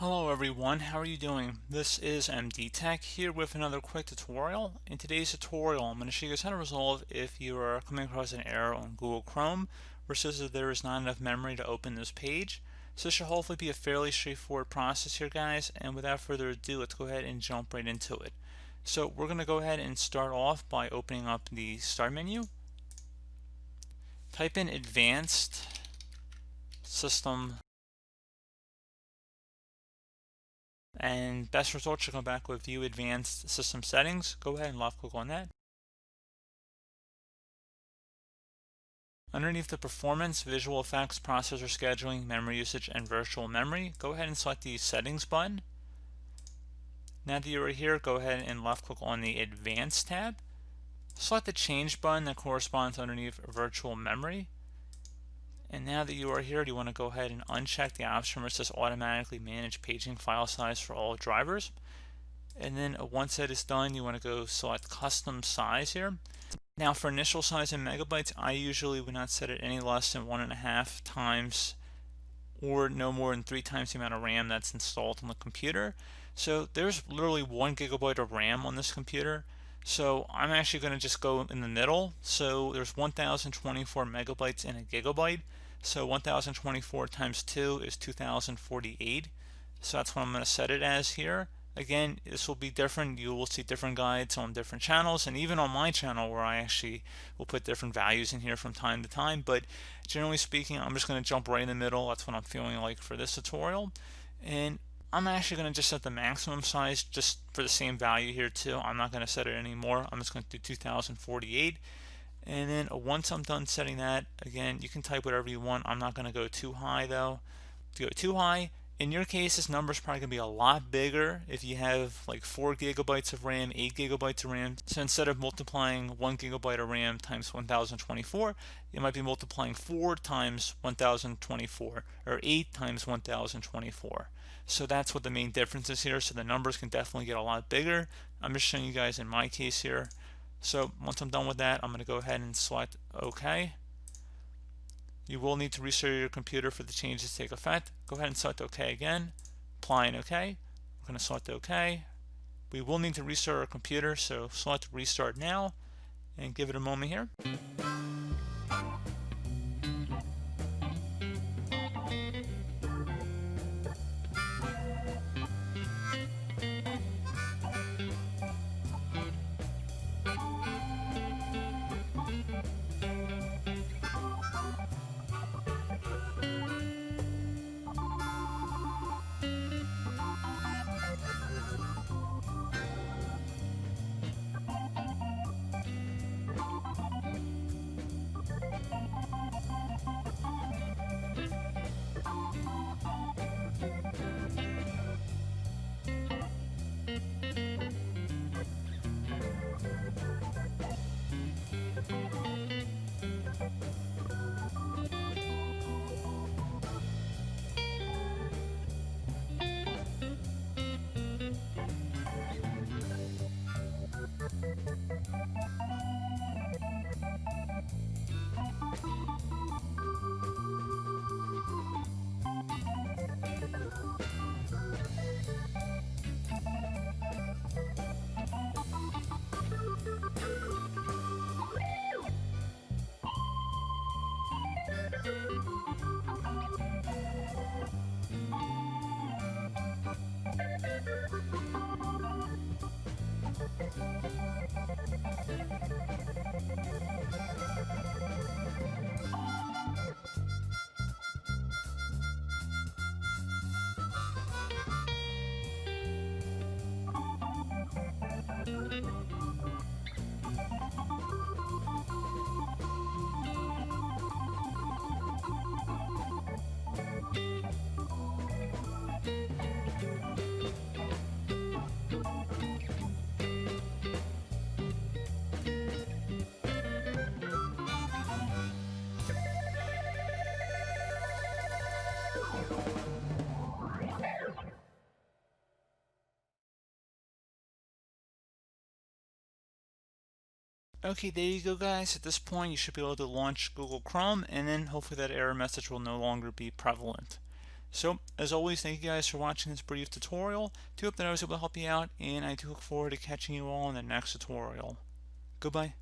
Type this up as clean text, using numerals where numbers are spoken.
Hello everyone, how are you doing? This is MD Tech here with another quick tutorial. In today's tutorial, I'm going to show you guys how to resolve if you are coming across an error on Google Chrome versus if there is not enough memory to open this page. So this should hopefully be a fairly straightforward process here, guys, and without further ado, let's go ahead and jump right into it. So we're going to go ahead and start off by opening up the Start menu. Type in Advanced System, and best result should come back with View Advanced System Settings. Go ahead and left click on that. Underneath the Performance, Visual Effects, Processor Scheduling, Memory Usage, and Virtual Memory, go ahead and select the Settings button. Now that you are here, go ahead and left click on the Advanced tab. Select the Change button that corresponds underneath Virtual Memory. And now that you are here, you want to go ahead and uncheck the option where it says Automatically Manage Paging File Size for all drivers. And then once that is done, you want to go select Custom Size here. Now for initial size in megabytes, I usually would not set it any less than 1.5 times or no more than 3 times the amount of RAM that's installed on the computer. So there's literally 1 gigabyte of RAM on this computer. So I'm actually going to just go in the middle. So there's 1024 megabytes in a gigabyte. So 1024 times 2 is 2048. So that's what I'm going to set it as here. Again, this will be different. You will see different guides on different channels, and even on my channel where I actually will put different values in here from time to time. But generally speaking, I'm just going to jump right in the middle. That's what I'm feeling like for this tutorial. And I'm actually going to just set the maximum size just for the same value here too. I'm not going to set it anymore. I'm just going to do 2048. And then once I'm done setting that, again, you can type whatever you want. I'm not going to go too high though. To go too high, in your case, this number is probably going to be a lot bigger if you have like 4 gigabytes of RAM, 8 gigabytes of RAM. So instead of multiplying 1 gigabyte of RAM times 1024, you might be multiplying 4 times 1024 or 8 times 1024. So that's what the main difference is here. So the numbers can definitely get a lot bigger. I'm just showing you guys in my case here. So once I'm done with that, I'm going to go ahead and select OK. You will need to restart your computer for the changes to take effect. Go ahead and select OK again. Apply and OK. We're going to select OK. We will need to restart our computer, so select Restart Now and give it a moment here. Okay, there you go, guys. At this point, you should be able to launch Google Chrome, and then hopefully that error message will no longer be prevalent. So, as always, thank you guys for watching this brief tutorial. I do hope that I was able to help you out, and I do look forward to catching you all in the next tutorial. Goodbye.